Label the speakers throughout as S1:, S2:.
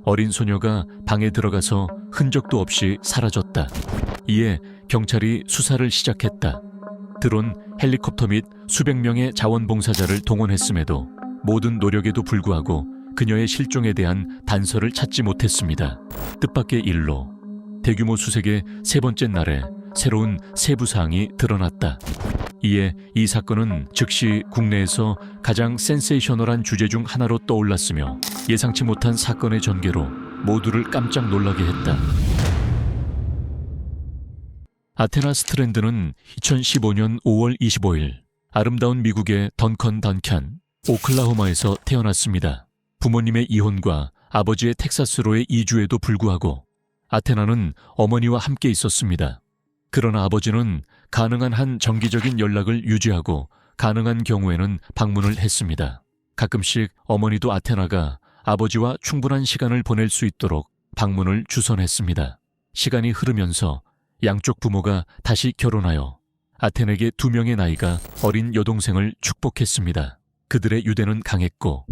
S1: 어린 소녀가 방에 들어가서 흔적도 없이 사라졌다. 이에 경찰이 수사를 시작했다. 드론, 헬리콥터 및 수백 명의 자원봉사자를 동원했음에도 모든 노력에도 불구하고 그녀의 실종에 대한 단서를 찾지 못했습니다. 뜻밖의 일로 대규모 수색의 세 번째 날에 새로운 세부 사항이 드러났다. 이에 이 사건은 즉시 국내에서 가장 센세이셔널한 주제 중 하나로 떠올랐으며 예상치 못한 사건의 전개로 모두를 깜짝 놀라게 했다. 아테나 스트랜드는 2015년 5월 25일 아름다운 미국의 던컨 던칸, 오클라호마에서 태어났습니다. 부모님의 이혼과 아버지의 텍사스로의 이주에도 불구하고 아테나는 어머니와 함께 있었습니다. 그러나 아버지는 가능한 한 정기적인 연락을 유지하고 가능한 경우에는 방문을 했습니다. 가끔씩 어머니도 아테나가 아버지와 충분한 시간을 보낼 수 있도록 방문을 주선했습니다. 시간이 흐르면서 양쪽 부모가 다시 결혼하여 아테나에게 2명의 나이가 어린 여동생을 축복했습니다. 그들의 유대는 강했고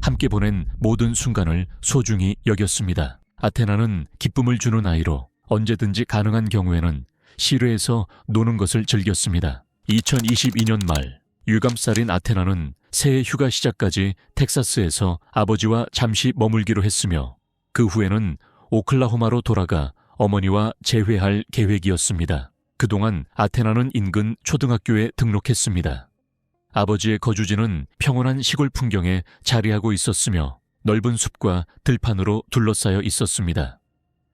S1: 함께 보낸 모든 순간을 소중히 여겼습니다. 아테나는 기쁨을 주는 아이로 언제든지 가능한 경우에는 실외에서 노는 것을 즐겼습니다. 2022년 말 유감살인 아테나는 새해 휴가 시작까지 텍사스에서 아버지와 잠시 머물기로 했으며 그 후에는 오클라호마로 돌아가 어머니와 재회할 계획이었습니다. 그동안 아테나는 인근 초등학교에 등록했습니다. 아버지의 거주지는 평온한 시골 풍경에 자리하고 있었으며 넓은 숲과 들판으로 둘러싸여 있었습니다.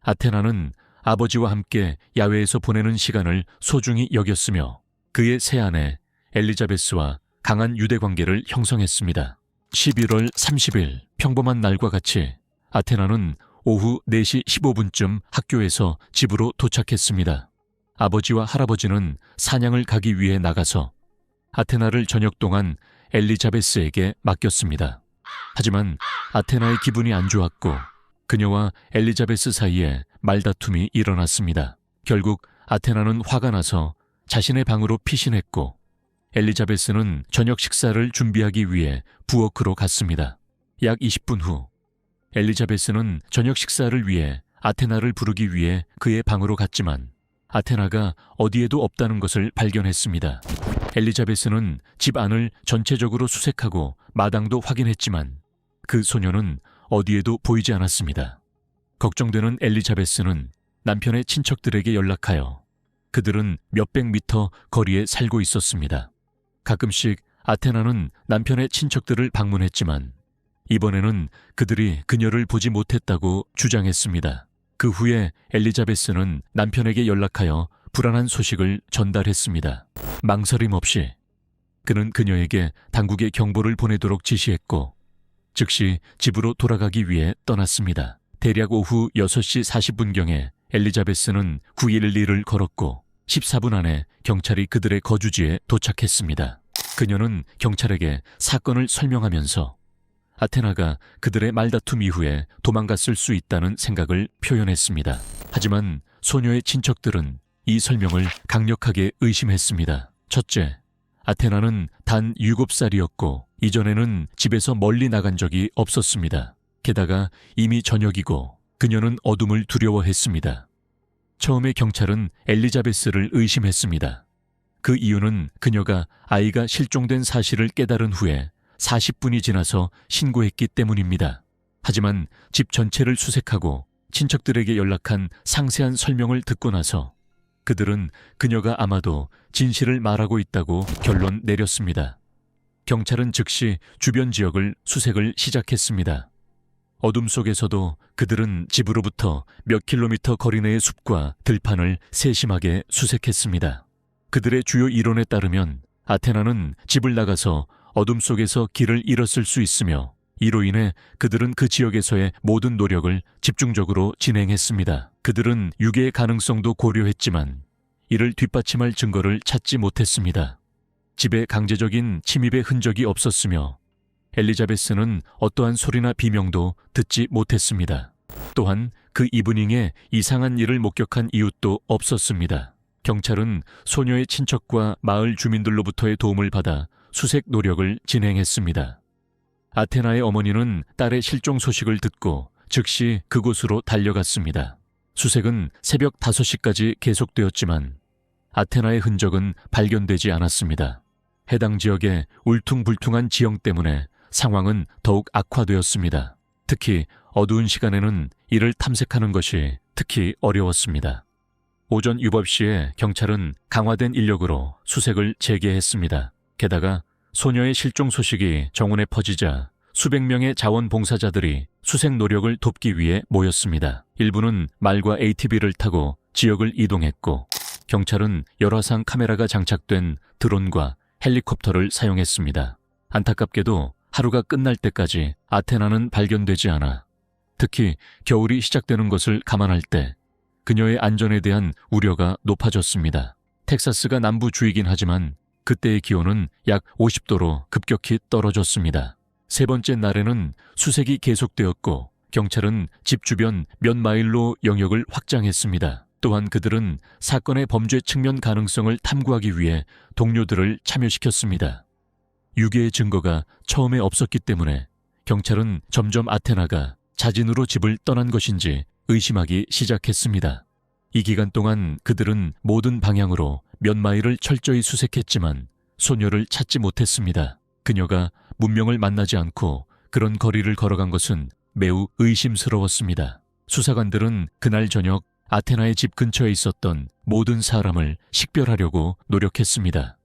S1: 아테나는 아버지와 함께 야외에서 보내는 시간을 소중히 여겼으며 그의 새아내 엘리자베스와 강한 유대관계를 형성했습니다. 11월 30일 평범한 날과 같이 아테나는 오후 4시 15분쯤 학교에서 집으로 도착했습니다. 아버지와 할아버지는 사냥을 가기 위해 나가서 아테나를 저녁 동안 엘리자베스에게 맡겼습니다. 하지만 아테나의 기분이 안 좋았고 그녀와 엘리자베스 사이에 말다툼이 일어났습니다. 결국 아테나는 화가 나서 자신의 방으로 피신했고 엘리자베스는 저녁 식사를 준비하기 위해 부엌으로 갔습니다. 약 20분 후 엘리자베스는 저녁 식사를 위해 아테나를 부르기 위해 그의 방으로 갔지만 아테나가 어디에도 없다는 것을 발견했습니다. 엘리자베스는 집 안을 전체적으로 수색하고 마당도 확인했지만 그 소녀는 어디에도 보이지 않았습니다. 걱정되는 엘리자베스는 남편의 친척들에게 연락하여 그들은 몇백 미터 거리에 살고 있었습니다. 가끔씩 아테나는 남편의 친척들을 방문했지만 이번에는 그들이 그녀를 보지 못했다고 주장했습니다. 그 후에 엘리자베스는 남편에게 연락하여 불안한 소식을 전달했습니다. 망설임 없이 그는 그녀에게 당국에 경보를 보내도록 지시했고 즉시 집으로 돌아가기 위해 떠났습니다. 대략 오후 6시 40분경에 엘리자베스는 911을 걸었고 14분 안에 경찰이 그들의 거주지에 도착했습니다. 그녀는 경찰에게 사건을 설명하면서 아테나가 그들의 말다툼 이후에 도망갔을 수 있다는 생각을 표현했습니다. 하지만 소녀의 친척들은 이 설명을 강력하게 의심했습니다. 첫째, 아테나는 단 7살이었고 이전에는 집에서 멀리 나간 적이 없었습니다. 게다가 이미 저녁이고 그녀는 어둠을 두려워했습니다. 처음에 경찰은 엘리자베스를 의심했습니다. 그 이유는 그녀가 아이가 실종된 사실을 깨달은 후에 40분이 지나서 신고했기 때문입니다. 하지만 집 전체를 수색하고 친척들에게 연락한 상세한 설명을 듣고 나서 그들은 그녀가 아마도 진실을 말하고 있다고 결론 내렸습니다. 경찰은 즉시 주변 지역을 수색을 시작했습니다. 어둠 속에서도 그들은 집으로부터 몇 킬로미터 거리 내의 숲과 들판을 세심하게 수색했습니다. 그들의 주요 이론에 따르면 아테나는 집을 나가서 어둠 속에서 길을 잃었을 수 있으며 이로 인해 그들은 그 지역에서의 모든 노력을 집중적으로 진행했습니다. 그들은 유괴의 가능성도 고려했지만 이를 뒷받침할 증거를 찾지 못했습니다. 집에 강제적인 침입의 흔적이 없었으며 엘리자베스는 어떠한 소리나 비명도 듣지 못했습니다. 또한 그 이브닝에 이상한 일을 목격한 이웃도 없었습니다. 경찰은 소녀의 친척과 마을 주민들로부터의 도움을 받아 수색 노력을 진행했습니다. 아테나의 어머니는 딸의 실종 소식을 듣고 즉시 그곳으로 달려갔습니다. 수색은 새벽 5시까지 계속되었지만 아테나의 흔적은 발견되지 않았습니다. 해당 지역의 울퉁불퉁한 지형 때문에 상황은 더욱 악화되었습니다. 특히 어두운 시간에는 이를 탐색하는 것이 특히 어려웠습니다. 오전 7시에 경찰은 강화된 인력으로 수색을 재개했습니다. 게다가 소녀의 실종 소식이 정원에 퍼지자 수백 명의 자원봉사자들이 수색 노력을 돕기 위해 모였습니다. 일부는 말과 ATV를 타고 지역을 이동했고 경찰은 열화상 카메라가 장착된 드론과 헬리콥터를 사용했습니다. 안타깝게도 하루가 끝날 때까지 아테나는 발견되지 않아 특히 겨울이 시작되는 것을 감안할 때 그녀의 안전에 대한 우려가 높아졌습니다. 텍사스가 남부주이긴 하지만 그때의 기온은 약 50도로 급격히 떨어졌습니다. 세 번째 날에는 수색이 계속되었고 경찰은 집 주변 몇 마일로 영역을 확장했습니다. 또한 그들은 사건의 범죄 측면 가능성을 탐구하기 위해 동료들을 참여시켰습니다. 유괴의 증거가 처음에 없었기 때문에 경찰은 점점 아테나가 자진으로 집을 떠난 것인지 의심하기 시작했습니다. 이 기간 동안 그들은 모든 방향으로 몇 마일을 철저히 수색했지만 소녀를 찾지 못했습니다. 그녀가 문명을 만나지 않고 그런 거리를 걸어간 것은 매우 의심스러웠습니다. 수사관들은 그날 저녁 아테나의 집 근처에 있었던 모든 사람을 식별하려고 노력했습니다.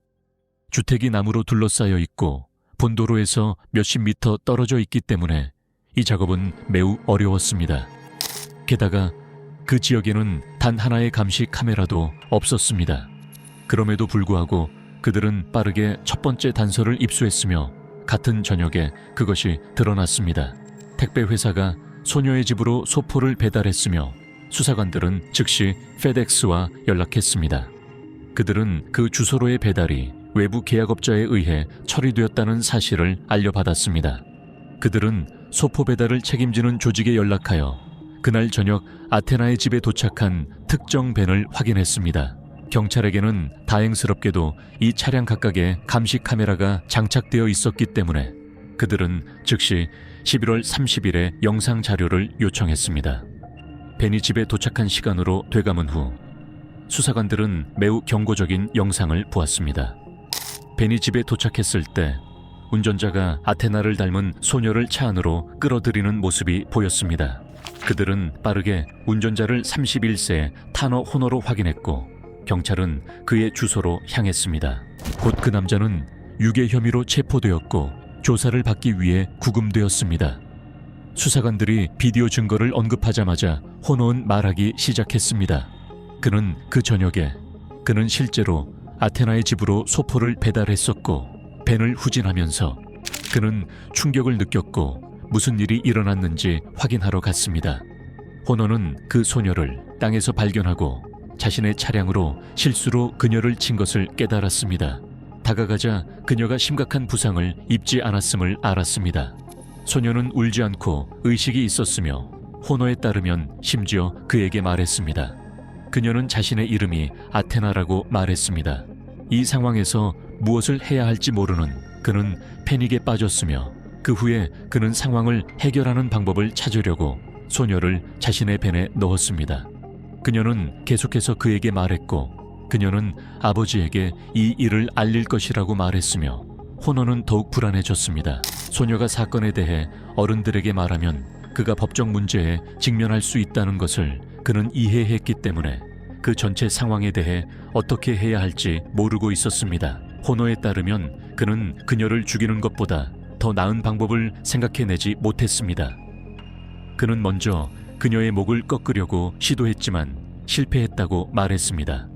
S1: 주택이 나무로 둘러싸여 있고 본도로에서 몇십 미터 떨어져 있기 때문에 이 작업은 매우 어려웠습니다. 게다가 그 지역에는 단 하나의 감시 카메라도 없었습니다. 그럼에도 불구하고 그들은 빠르게 첫 번째 단서를 입수했으며 같은 저녁에 그것이 드러났습니다. 택배 회사가 소녀의 집으로 소포를 배달했으며 수사관들은 즉시 페덱스와 연락했습니다. 그들은 그 주소로의 배달이 외부 계약업자에 의해 처리되었다는 사실을 알려받았습니다. 그들은 소포 배달을 책임지는 조직에 연락하여 그날 저녁 아테나의 집에 도착한 특정 밴을 확인했습니다. 경찰에게는 다행스럽게도 이 차량 각각에 감시 카메라가 장착되어 있었기 때문에 그들은 즉시 11월 30일에 영상 자료를 요청했습니다. 밴이 집에 도착한 시간으로 되감은 후 수사관들은 매우 경고적인 영상을 보았습니다. 밴이 집에 도착했을 때 운전자가 아테나를 닮은 소녀를 차 안으로 끌어들이는 모습이 보였습니다. 그들은 빠르게 운전자를 31세 타너 호너로 확인했고 경찰은 그의 주소로 향했습니다. 곧 그 남자는 유괴 혐의로 체포되었고 조사를 받기 위해 구금되었습니다. 수사관들이 비디오 증거를 언급하자마자 호너는 말하기 시작했습니다. 그는 그 저녁에 그는 실제로 아테나의 집으로 소포를 배달했었고 밴을 후진하면서 그는 충격을 느꼈고 무슨 일이 일어났는지 확인하러 갔습니다. 호너는 그 소녀를 땅에서 발견하고 자신의 차량으로 실수로 그녀를 친 것을 깨달았습니다. 다가가자 그녀가 심각한 부상을 입지 않았음을 알았습니다. 소녀는 울지 않고 의식이 있었으며 호너에 따르면 심지어 그에게 말했습니다. 그녀는 자신의 이름이 아테나라고 말했습니다. 이 상황에서 무엇을 해야 할지 모르는 그는 패닉에 빠졌으며 그 후에 그는 상황을 해결하는 방법을 찾으려고 소녀를 자신의 밴에 넣었습니다. 그녀는 계속해서 그에게 말했고 그녀는 아버지에게 이 일을 알릴 것이라고 말했으며 호너는 더욱 불안해졌습니다. 소녀가 사건에 대해 어른들에게 말하면 그가 법적 문제에 직면할 수 있다는 것을 그는 이해했기 때문에 그 전체 상황에 대해 어떻게 해야 할지 모르고 있었습니다. 호너에 따르면 그는 그녀를 죽이는 것보다 더 나은 방법을 생각해내지 못했습니다. 그는 먼저 그녀의 목을 꺾으려고 시도했지만 실패했다고 말했습니다.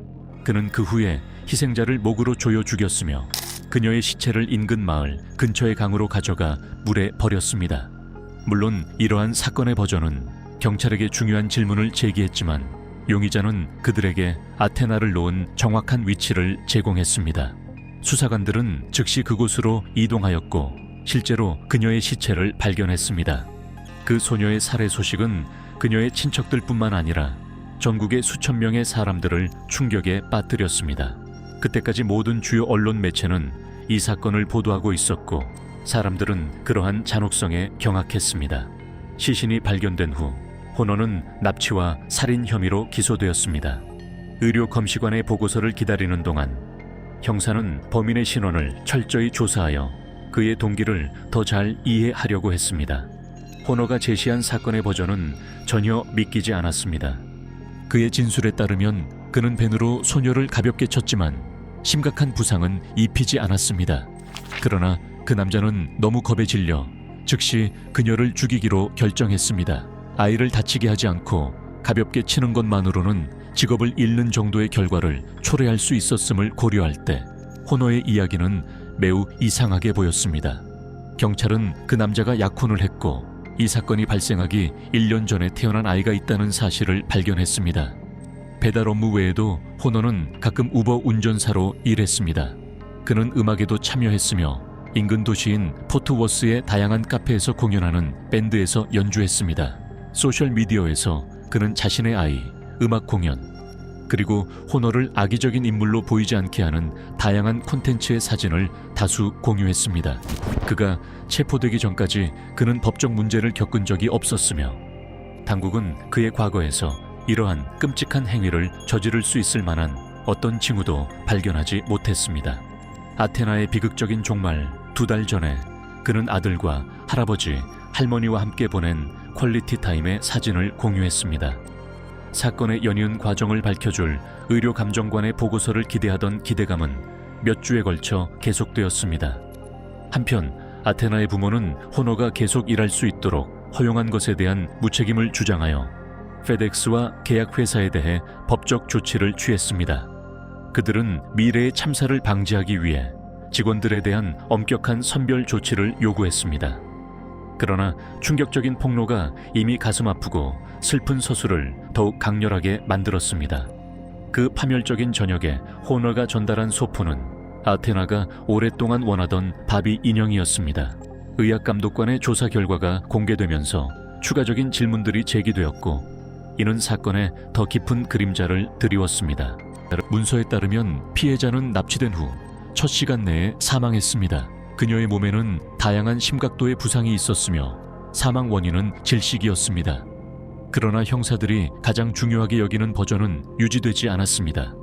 S1: 그는 그 후에 희생자를 목으로 조여 죽였으며 그녀의 시체를 인근 마을 근처의 강으로 가져가 물에 버렸습니다. 물론 이러한 사건의 버전은 경찰에게 중요한 질문을 제기했지만 용의자는 그들에게 아테나를 놓은 정확한 위치를 제공했습니다. 수사관들은 즉시 그곳으로 이동하였고 실제로 그녀의 시체를 발견했습니다. 그 소녀의 살해 소식은 그녀의 친척들뿐만 아니라 전국의 수천 명의 사람들을 충격에 빠뜨렸습니다. 그때까지 모든 주요 언론 매체는 이 사건을 보도하고 있었고 사람들은 그러한 잔혹성에 경악했습니다. 시신이 발견된 후 호너는 납치와 살인 혐의로 기소되었습니다. 의료 검시관의 보고서를 기다리는 동안 형사는 범인의 신원을 철저히 조사하여 그의 동기를 더 잘 이해하려고 했습니다. 호너가 제시한 사건의 버전은 전혀 믿기지 않았습니다. 그의 진술에 따르면 그는 벤으로 소녀를 가볍게 쳤지만 심각한 부상은 입히지 않았습니다. 그러나 그 남자는 너무 겁에 질려 즉시 그녀를 죽이기로 결정했습니다. 아이를 다치게 하지 않고 가볍게 치는 것만으로는 직업을 잃는 정도의 결과를 초래할 수 있었음을 고려할 때 호너의 이야기는 매우 이상하게 보였습니다. 경찰은 그 남자가 약혼을 했고 이 사건이 발생하기 1년 전에 태어난 아이가 있다는 사실을 발견했습니다. 배달 업무 외에도 호너는 가끔 우버 운전사로 일했습니다. 그는 음악에도 참여했으며 인근 도시인 포트워스의 다양한 카페에서 공연하는 밴드에서 연주했습니다. 소셜미디어에서 그는 자신의 아이, 음악 공연, 그리고 호너를 악의적인 인물로 보이지 않게 하는 다양한 콘텐츠의 사진을 다수 공유했습니다. 그가 체포되기 전까지 그는 법적 문제를 겪은 적이 없었으며 당국은 그의 과거에서 이러한 끔찍한 행위를 저지를 수 있을 만한 어떤 징후도 발견하지 못했습니다. 아테나의 비극적인 종말 2달 전에 그는 아들과 할아버지, 할머니와 함께 보낸 퀄리티 타임의 사진을 공유했습니다. 사건의 연이은 과정을 밝혀줄 의료감정관의 보고서를 기대하던 기대감은 몇 주에 걸쳐 계속되었습니다. 한편 아테나의 부모는 호너가 계속 일할 수 있도록 허용한 것에 대한 무책임을 주장하여 페덱스와 계약회사에 대해 법적 조치를 취했습니다. 그들은 미래의 참사를 방지하기 위해 직원들에 대한 엄격한 선별 조치를 요구했습니다. 그러나 충격적인 폭로가 이미 가슴 아프고 슬픈 서술을 더욱 강렬하게 만들었습니다. 그 파멸적인 저녁에 호너가 전달한 소포는 아테나가 오랫동안 원하던 바비 인형이었습니다. 의학감독관의 조사 결과가 공개되면서 추가적인 질문들이 제기되었고 이는 사건에 더 깊은 그림자를 드리웠습니다. 문서에 따르면 피해자는 납치된 후 첫 시간 내에 사망했습니다. 그녀의 몸에는 다양한 심각도의 부상이 있었으며 사망 원인은 질식이었습니다. 그러나 형사들이 가장 중요하게 여기는 버전은 유지되지 않았습니다.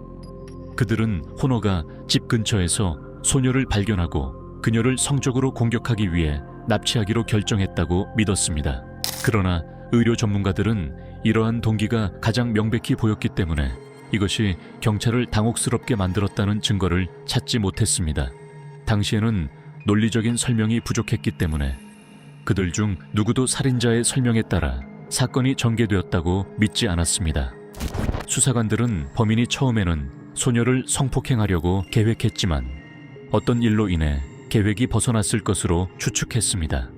S1: 그들은 호너가 집 근처에서 소녀를 발견하고 그녀를 성적으로 공격하기 위해 납치하기로 결정했다고 믿었습니다. 그러나 의료 전문가들은 이러한 동기가 가장 명백히 보였기 때문에 이것이 경찰을 당혹스럽게 만들었다는 증거를 찾지 못했습니다. 당시에는 논리적인 설명이 부족했기 때문에 그들 중 누구도 살인자의 설명에 따라 사건이 전개되었다고 믿지 않았습니다. 수사관들은 범인이 처음에는 소녀를 성폭행하려고 계획했지만 어떤 일로 인해 계획이 벗어났을 것으로 추측했습니다.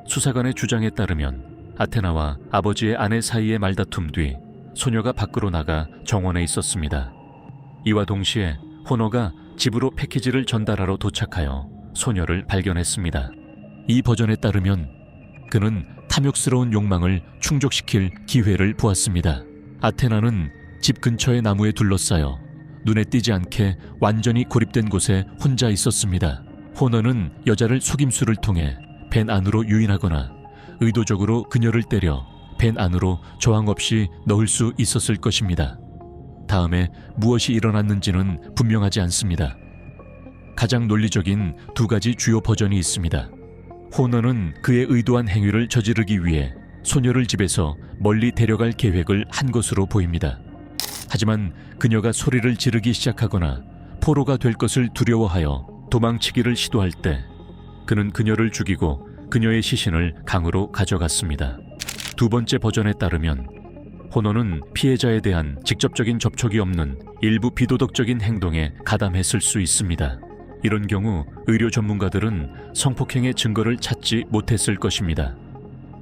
S1: 수사관의 주장에 따르면 아테나와 아버지의 아내 사이의 말다툼 뒤 소녀가 밖으로 나가 정원에 있었습니다. 이와 동시에 호너가 집으로 패키지를 전달하러 도착하여 소녀를 발견했습니다. 이 버전에 따르면 그는 탐욕스러운 욕망을 충족시킬 기회를 보았습니다. 아테나는 집 근처의 나무에 둘러싸여 눈에 띄지 않게 완전히 고립된 곳에 혼자 있었습니다. 호너는 여자를 속임수를 통해 벤 안으로 유인하거나 의도적으로 그녀를 때려 벤 안으로 저항 없이 넣을 수 있었을 것입니다. 다음에 무엇이 일어났는지는 분명하지 않습니다. 가장 논리적인 2가지 주요 버전이 있습니다. 호너는 그의 의도한 행위를 저지르기 위해 소녀를 집에서 멀리 데려갈 계획을 한 것으로 보입니다. 하지만 그녀가 소리를 지르기 시작하거나 포로가 될 것을 두려워하여 도망치기를 시도할 때 그는 그녀를 죽이고 그녀의 시신을 강으로 가져갔습니다. 2번째 버전에 따르면 호너는 피해자에 대한 직접적인 접촉이 없는 일부 비도덕적인 행동에 가담했을 수 있습니다. 이런 경우 의료 전문가들은 성폭행의 증거를 찾지 못했을 것입니다.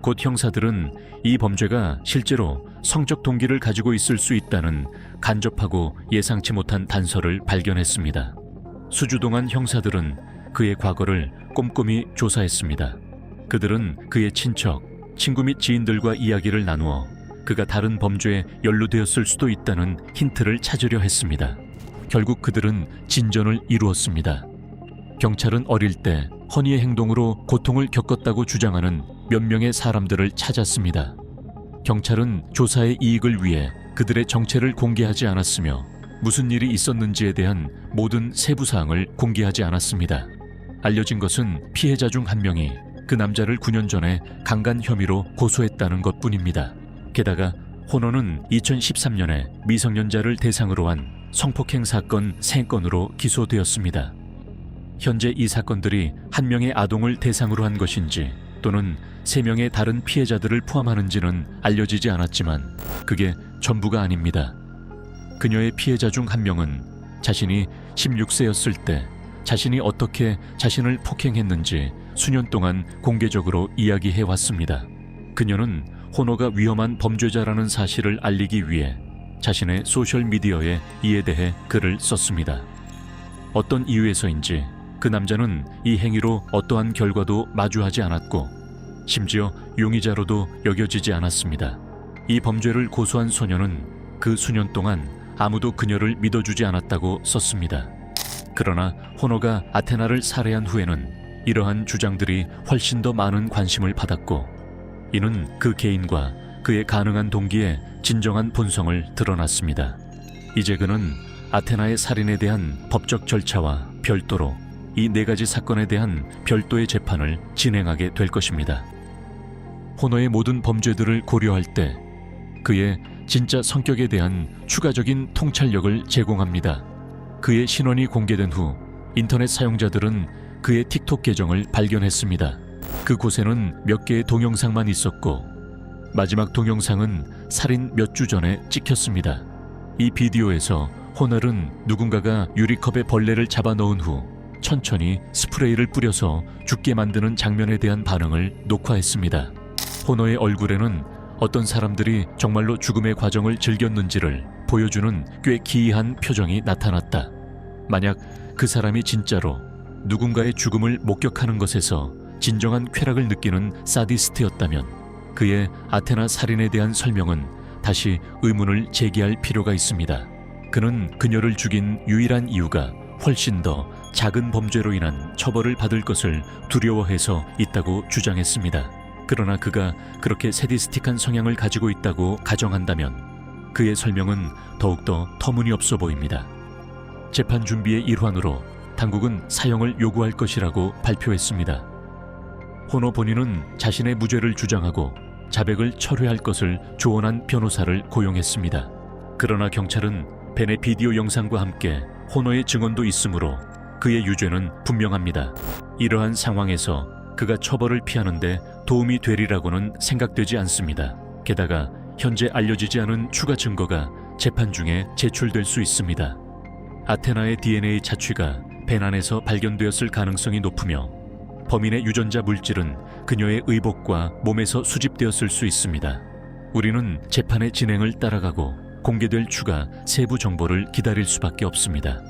S1: 곧 형사들은 이 범죄가 실제로 성적 동기를 가지고 있을 수 있다는 간접하고 예상치 못한 단서를 발견했습니다. 수주 동안 형사들은 그의 과거를 꼼꼼히 조사했습니다. 그들은 그의 친척, 친구 및 지인들과 이야기를 나누어 그가 다른 범죄에 연루되었을 수도 있다는 힌트를 찾으려 했습니다. 결국 그들은 진전을 이루었습니다. 경찰은 어릴 때 허니의 행동으로 고통을 겪었다고 주장하는 몇 명의 사람들을 찾았습니다. 경찰은 조사의 이익을 위해 그들의 정체를 공개하지 않았으며 무슨 일이 있었는지에 대한 모든 세부 사항을 공개하지 않았습니다. 알려진 것은 피해자 중 한 명이 그 남자를 9년 전에 강간 혐의로 고소했다는 것뿐입니다. 게다가 호너는 2013년에 미성년자를 대상으로 한 성폭행 사건 3건으로 기소되었습니다. 현재 이 사건들이 한 명의 아동을 대상으로 한 것인지 또는 3명의 다른 피해자들을 포함하는지는 알려지지 않았지만 그게 전부가 아닙니다. 그녀의 피해자 중 한 명은 자신이 16세였을 때 자신이 어떻게 자신을 폭행했는지 수년 동안 공개적으로 이야기해왔습니다. 그녀는 호너가 위험한 범죄자라는 사실을 알리기 위해 자신의 소셜미디어에 이에 대해 글을 썼습니다. 어떤 이유에서인지 그 남자는 이 행위로 어떠한 결과도 마주하지 않았고 심지어 용의자로도 여겨지지 않았습니다. 이 범죄를 고소한 소녀는 그 수년 동안 아무도 그녀를 믿어주지 않았다고 썼습니다. 그러나 호너가 아테나를 살해한 후에는 이러한 주장들이 훨씬 더 많은 관심을 받았고 이는 그 개인과 그의 가능한 동기의 진정한 본성을 드러났습니다. 이제 그는 아테나의 살인에 대한 법적 절차와 별도로 이 4가지 사건에 대한 별도의 재판을 진행하게 될 것입니다. 호너의 모든 범죄들을 고려할 때 그의 진짜 성격에 대한 추가적인 통찰력을 제공합니다. 그의 신원이 공개된 후 인터넷 사용자들은 그의 틱톡 계정을 발견했습니다. 그곳에는 몇 개의 동영상만 있었고 마지막 동영상은 살인 몇 주 전에 찍혔습니다. 이 비디오에서 호널은 누군가가 유리컵에 벌레를 잡아넣은 후 천천히 스프레이를 뿌려서 죽게 만드는 장면에 대한 반응을 녹화했습니다. 호너의 얼굴에는 어떤 사람들이 정말로 죽음의 과정을 즐겼는지를 보여주는 꽤 기이한 표정이 나타났다. 만약 그 사람이 진짜로 누군가의 죽음을 목격하는 것에서 진정한 쾌락을 느끼는 사디스트였다면 그의 아테나 살인에 대한 설명은 다시 의문을 제기할 필요가 있습니다. 그는 그녀를 죽인 유일한 이유가 훨씬 더 작은 범죄로 인한 처벌을 받을 것을 두려워해서 있다고 주장했습니다. 그러나 그가 그렇게 세디스틱한 성향을 가지고 있다고 가정한다면 그의 설명은 더욱더 터무니없어 보입니다. 재판 준비의 일환으로 당국은 사형을 요구할 것이라고 발표했습니다. 호너 본인은 자신의 무죄를 주장하고 자백을 철회할 것을 조언한 변호사를 고용했습니다. 그러나 경찰은 벤의 비디오 영상과 함께 호너의 증언도 있으므로 그의 유죄는 분명합니다. 이러한 상황에서 그가 처벌을 피하는데 도움이 되리라고는 생각되지 않습니다. 게다가 현재 알려지지 않은 추가 증거가 재판 중에 제출될 수 있습니다. 아테나의 DNA 자취가 벤 안에서 발견되었을 가능성이 높으며 범인의 유전자 물질은 그녀의 의복과 몸에서 수집되었을 수 있습니다. 우리는 재판의 진행을 따라가고 공개될 추가 세부 정보를 기다릴 수밖에 없습니다.